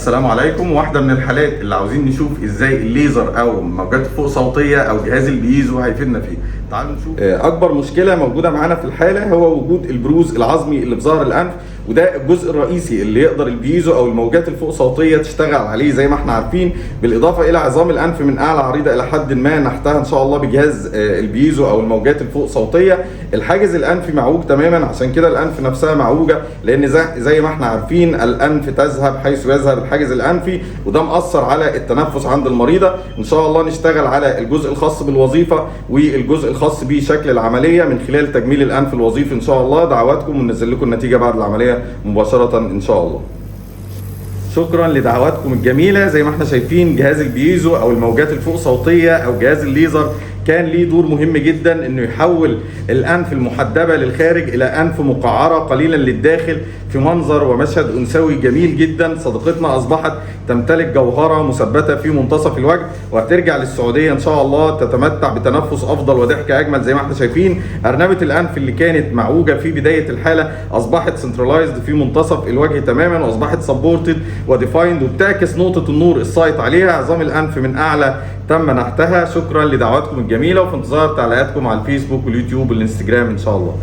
السلام عليكم. واحدة من الحالات اللي عاوزين نشوف ازاي الليزر او موجات فوق صوتية او جهاز البيزو هيفيدنا فيه. تعالوا نشوف. اكبر مشكلة موجودة معانا في الحالة هو وجود البروز العظمي اللي في ظهر الانف، وده الجزء الرئيسي اللي يقدر البيزو او الموجات الفوق صوتية تشتغل عليه زي ما احنا عارفين، بالاضافة الى عظام الانف من اعلى عريضة الى حد ما نحتها ان شاء الله بجهاز البيزو او الموجات الفوق صوتية. الحاجز الانفي معوج تماما، عشان كده الانف نفسها معوجة، لان زي ما احنا عارفين الانف تذهب حيث يذهب الحاجز الانفي، وده مأثر على التنفس عند المريضة. ان شاء الله نشتغل على الجزء الخاص بالوظيفة والجزء الخاص بشكل العملية من خلال تجميل الانف الوظيفي ان شاء الله. دعواتكم وننزل لكم النتيجة بعد العملية مباشرة ان شاء الله. شكرا لدعواتكم الجميلة. زي ما احنا شايفين جهاز البيزو او الموجات الفوق صوتية او جهاز الليزر كان ليه دور مهم جدا انه يحول الانف المحدبة للخارج الى انف مقعرة قليلا للداخل في منظر ومشهد انثوي جميل جدا. صديقتنا اصبحت تمتلك جوهرة مثبتة في منتصف الوجه، وهترجع للسعودية ان شاء الله تتمتع بتنفس افضل وضحك اجمل. زي ما احنا شايفين ارنبة الانف اللي كانت معوجة في بداية الحالة اصبحت سنترلايزد في منتصف الوجه تماما، واصبحت سبورتد وديفايند، وبتعكس نقطة النور السايط عليها. عظام الانف من اعلى تم نحتها. شكرا لدعواتكم الجميلة، وفي انتظار تعليقاتكم على الفيسبوك واليوتيوب والانستجرام ان شاء الله.